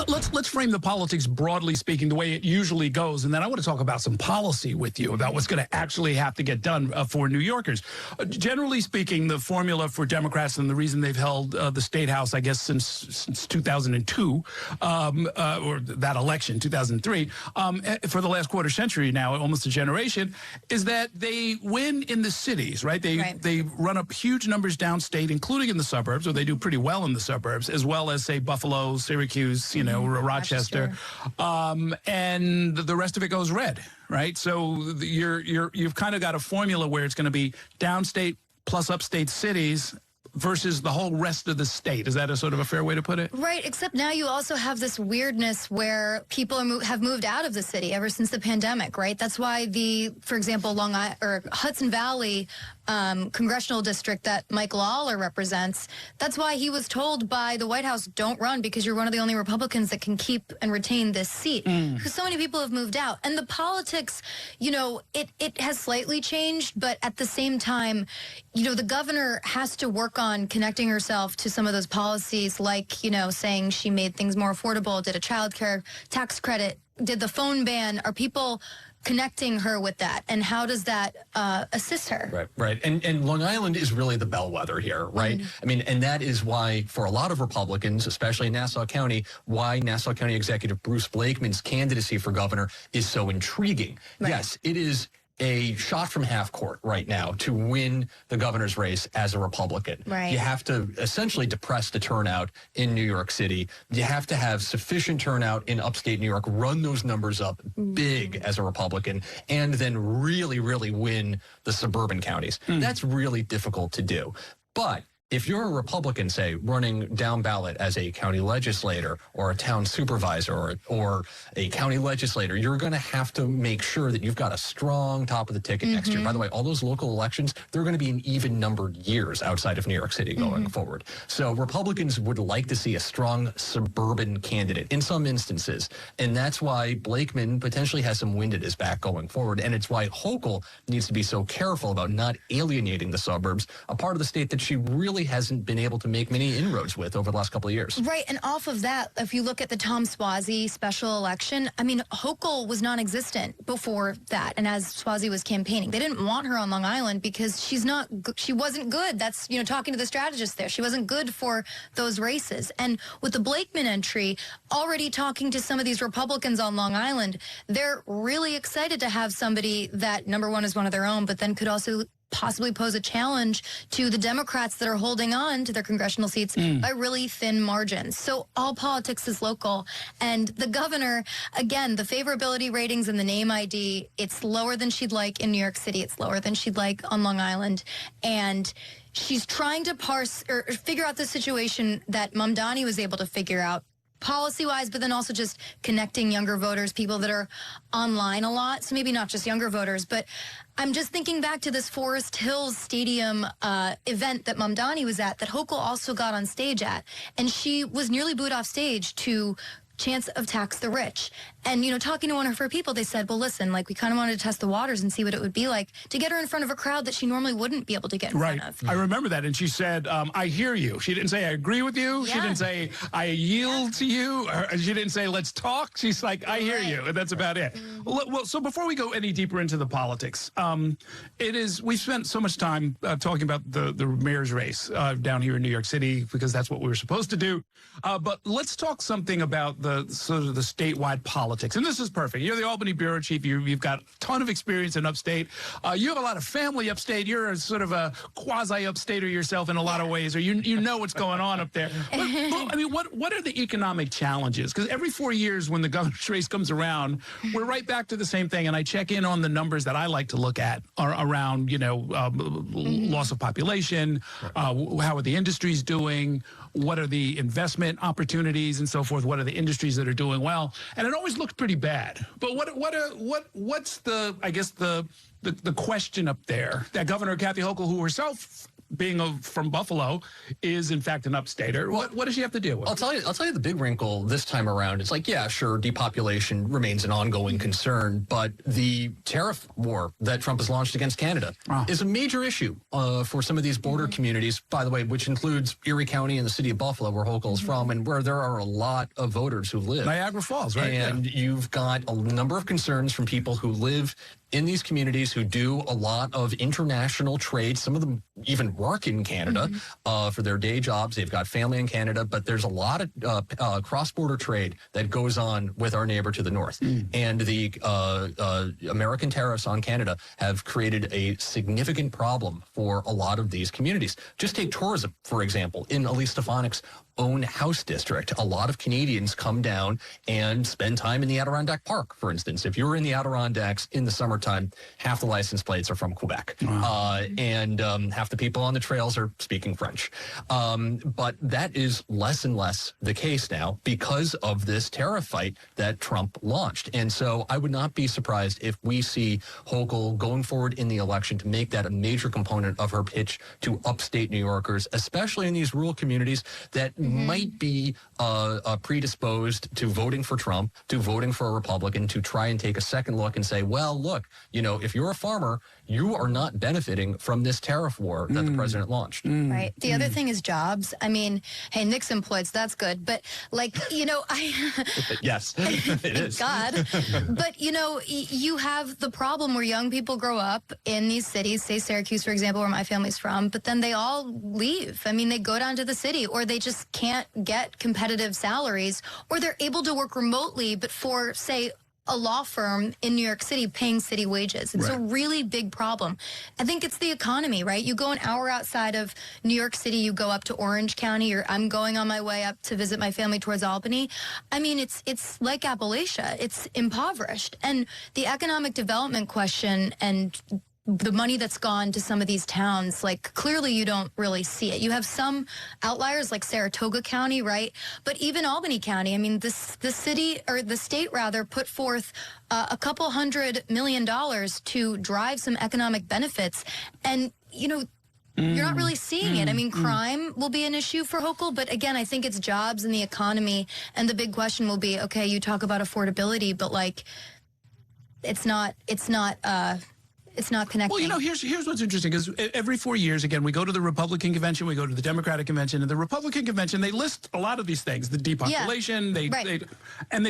Let's frame the politics, broadly speaking, the way it usually goes. And then I want to talk about some policy with you about what's going to actually have to get done for New Yorkers. Generally speaking, the formula for Democrats and the reason they've held the State House, I guess, since 2002, or that election, 2003, for the last quarter century now, almost a generation, is that they win in the cities, right? They run up huge numbers downstate, including in the suburbs, or they do pretty well in the suburbs, as well as, say, Buffalo, Syracuse, you know, Rochester, and the rest of it goes red, right? So you've kind of got a formula where it's going to be downstate plus upstate cities versus the whole rest of the state. Is that a sort of a fair way to put it? Right, except now you also have this weirdness where people have moved out of the city ever since the pandemic, right? That's why for example, Hudson Valley congressional district that Mike Lawler represents, that's why he was told by the White House, don't run because you're one of the only Republicans that can keep and retain this seat. Because so many people have moved out. And the politics, you know, it has slightly changed, but at the same time, you know, the governor has to work on connecting herself to some of those policies, like, you know, saying she made things more affordable, did a child care tax credit, did the phone ban. Are people connecting her with that, and how does that assist her? Right. And Long Island is really the bellwether here, right? I mean, and that is why, for a lot of Republicans, especially in Nassau County, why Nassau County Executive Bruce Blakeman's candidacy for governor is so intriguing. Yes, it is a shot from half court right now to win the governor's race as a Republican. You have to essentially depress the turnout in New York City. You have to have sufficient turnout in upstate New York, run those numbers up big as a Republican, and then really, really win the suburban counties. That's really difficult to do. But if you're a Republican, say, running down ballot as a county legislator or a town supervisor or a county legislator, you're going to have to make sure that you've got a strong top of the ticket next year. By the way, all those local elections, they're going to be in even numbered years outside of New York City going forward. So Republicans would like to see a strong suburban candidate in some instances. And that's why Blakeman potentially has some wind at his back going forward. And it's why Hochul needs to be so careful about not alienating the suburbs, a part of the state that she really really hasn't been able to make many inroads with over the last couple of years. Right, and off of that, if you look at the Tom Suozzi special election, I mean, Hochul was non-existent before that, and as Suozzi was campaigning, they didn't want her on Long Island because she wasn't good. That's, talking to the strategist there, she wasn't good for those races. And with the Blakeman entry, already talking to some of these Republicans on Long Island, they're really excited to have somebody that, number one, is one of their own, but then could also possibly pose a challenge to the Democrats that are holding on to their congressional seats by really thin margins. So all politics is local. And the governor, again, the favorability ratings and the name ID, it's lower than she'd like in New York City. It's lower than she'd like on Long Island. And she's trying to parse or figure out the situation that Mamdani was able to figure out policy-wise, but then also just connecting younger voters, people that are online a lot. So maybe not just younger voters, but I'm just thinking back to this Forest Hills Stadium event that Mamdani was at, that Hochul also got on stage at. And she was nearly booed off stage to chance of tax the rich. And, talking to one of her people, they said, well, listen, we kind of wanted to test the waters and see what it would be like to get her in front of a crowd that she normally wouldn't be able to get in front of. I remember that. And she said, I hear you. She didn't say, I agree with you. Yeah. She didn't say, I yield to you. Or she didn't say, let's talk. She's like, I hear you. And that's about it. Well, so before we go any deeper into the politics, we spent so much time talking about the mayor's race down here in New York City, because that's what we were supposed to do. But let's talk something about the statewide politics. And this is perfect. You're the Albany bureau chief. You've got a ton of experience in upstate. You have a lot of family upstate. You're a sort of a quasi-upstater yourself in a lot of ways, or you know what's going on up there. But, I mean, what are the economic challenges? Because every 4 years when the governor's race comes around, we're right back to the same thing. And I check in on the numbers that I like to look at around, loss of population, how are the industries doing, what are the investment opportunities and so forth, what are the industries that are doing well, and it always looks pretty bad. But what's the question up there that Governor Kathy Hochul, who herself, being from Buffalo, is in fact an upstater. What does she have to deal with? I'll tell you the big wrinkle this time around. It's yeah, sure, depopulation remains an ongoing concern, but the tariff war that Trump has launched against Canada is a major issue for some of these border communities, by the way, which includes Erie County and the city of Buffalo, where Hochul is from, and where there are a lot of voters who live. Niagara Falls, right? And you've got a number of concerns from people who live in these communities, who do a lot of international trade. Some of them even work in Canada for their day jobs. They've got family in Canada, but there's a lot of cross-border trade that goes on with our neighbor to the north. And the American tariffs on Canada have created a significant problem for a lot of these communities. Just take tourism, for example. In Elise Stefanik's own house district, a lot of Canadians come down and spend time in the Adirondack Park, for instance. If you're in the Adirondacks in the summertime, half the license plates are from Quebec. And half the people on the trails are speaking French. But that is less and less the case now because of this tariff fight that Trump launched. And so I would not be surprised if we see Hochul going forward in the election to make that a major component of her pitch to upstate New Yorkers, especially in these rural communities that might be predisposed to voting for Trump, to voting for a Republican, to try and take a second look and say, well, look, if you're a farmer, you are not benefiting from this tariff war that the president launched. Right. The other thing is jobs. I mean, hey, Nick's employed, so that's good. But Yes, it is. God. But, you have the problem where young people grow up in these cities, say Syracuse, for example, where my family's from, but then they all leave. I mean, they go down to the city, or they just can't get competitive salaries, or they're able to work remotely, but for, say, a law firm in New York City paying city wages. It's a really big problem. I think it's the economy, right? You go an hour outside of New York City, you go up to Orange County, or I'm going on my way up to visit my family towards Albany. I mean, it's like Appalachia. It's impoverished. And the economic development question and the money that's gone to some of these towns, clearly you don't really see it. You have some outliers like Saratoga County, right? But even Albany County, I mean, the state rather, put forth a couple $100 million to drive some economic benefits. And, you're not really seeing it. I mean, crime will be an issue for Hochul, but again, I think it's jobs and the economy. And the big question will be, okay, you talk about affordability, but it's not it's not connecting. Well, you know, here's what's interesting, because every 4 years, again, we go to the Republican convention, we go to the Democratic convention, and the Republican convention, they list a lot of these things, the depopulation, they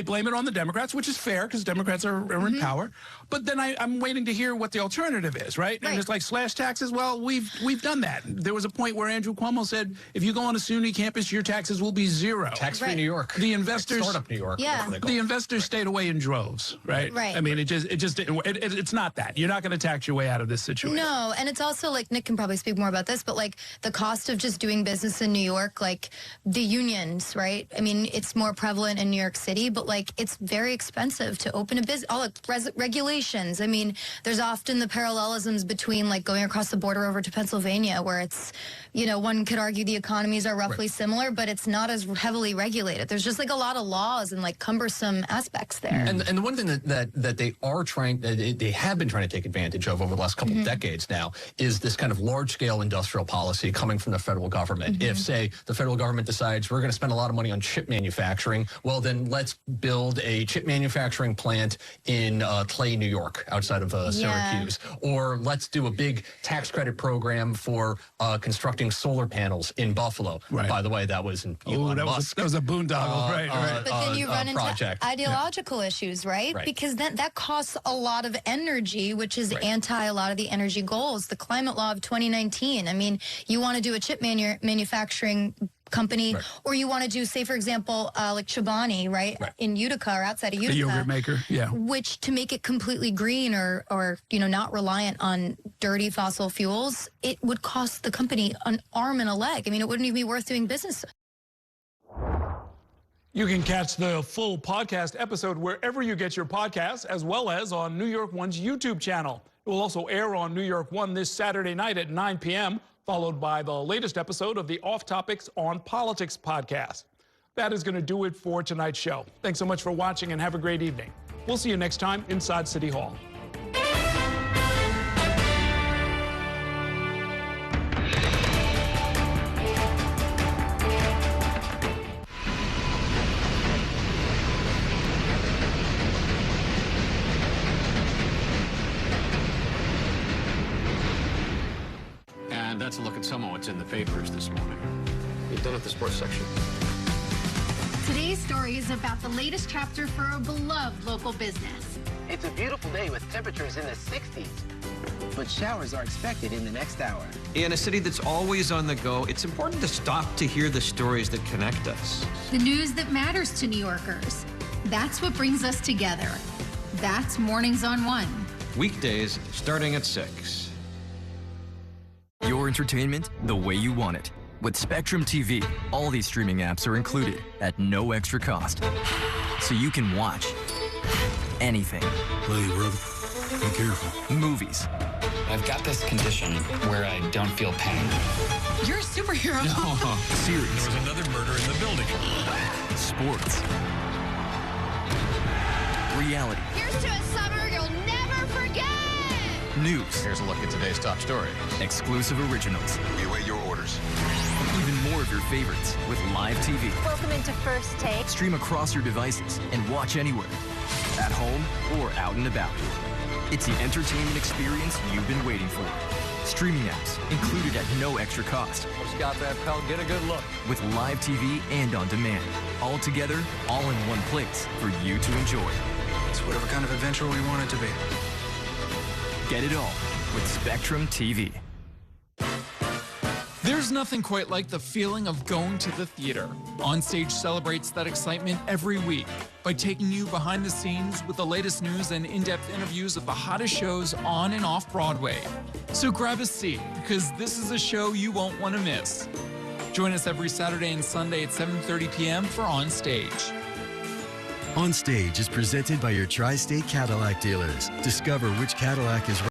blame it on the Democrats, which is fair, because Democrats are in power. But then I'm waiting to hear what the alternative is, right? And it's like slash taxes. Well, we've done that. There was a point where Andrew Cuomo said, if you go on a SUNY campus, your taxes will be zero. Tax-free New York. The investors, Startup New York. The investors stayed away in droves, right? Right. I mean, it's not that. You're not going to tax your way out of this situation. No, and it's also like, Nick can probably speak more about this, but like the cost of just doing business in New York, like the unions, right? I mean, it's more prevalent in New York City, but like it's very expensive to open a business. All the regulations. I mean, there's often the parallelisms between like going across the border over to Pennsylvania, where it's, you know, one could argue the economies are roughly similar, but it's not as heavily regulated. There's just like a lot of laws and like cumbersome aspects there. And the one thing that they are trying, they have been trying to take advantage of over the last couple of decades now, is this kind of large-scale industrial policy coming from the federal government. If, say, the federal government decides we're going to spend a lot of money on chip manufacturing, well, then let's build a chip manufacturing plant in Clay, New York, outside of Syracuse. Or let's do a big tax credit program for constructing solar panels in Buffalo. By the way, that was in Elon Musk. That was a boondoggle, right. But then you run into ideological issues, right? Because that costs a lot of energy, which is anti a lot of the energy goals. The climate law of 2019. I mean, you want to do a chip manufacturing company, or you want to do, say, for example, like Chobani, in Utica or outside of Utica. The yogurt maker, Which, to make it completely green or you know, not reliant on dirty fossil fuels, it would cost the company an arm and a leg. I mean, it wouldn't even be worth doing business. You can catch the full podcast episode wherever you get your podcasts, as well as on New York One's YouTube channel. It will also air on New York One this Saturday night at 9 p.m., followed by the latest episode of the Off Topics on Politics podcast. That is going to do it for tonight's show. Thanks so much for watching, and have a great evening. We'll see you next time inside City Hall. That's a look at some of what's in the papers this morning. You've done at the sports section. Today's story is about the latest chapter for a beloved local business. It's a beautiful day with temperatures in the 60s, but showers are expected in the next hour. In a city that's always on the go, it's important to stop to hear the stories that connect us. The news that matters to New Yorkers. That's what brings us together. That's Mornings on One. Weekdays starting at 6. Your entertainment the way you want it. With Spectrum TV, all these streaming apps are included at no extra cost. So you can watch anything. Hey, brother. Be careful. Movies. I've got this condition where I don't feel pain. You're a superhero. No. Series. There was another murder in the building. Sports. Reality. Here's to a summer you'll never forget. News. Here's a look at today's top story. Exclusive originals. We await your orders. Even more of your favorites with live TV. Welcome into First Take. Stream across your devices and watch anywhere. At home or out and about. It's the entertainment experience you've been waiting for. Streaming apps included at no extra cost. Just got that, pal. Get a good look. With live TV and on demand. All together, all in one place for you to enjoy. It's whatever kind of adventure we want it to be. Get it all with Spectrum TV. There's nothing quite like the feeling of going to the theater. Onstage celebrates that excitement every week by taking you behind the scenes with the latest news and in-depth interviews of the hottest shows on and off Broadway. So grab a seat, because this is a show you won't want to miss. Join us every Saturday and Sunday at 7:30 p.m. for Onstage. On Stage is presented by your Tri-State Cadillac dealers. Discover which Cadillac is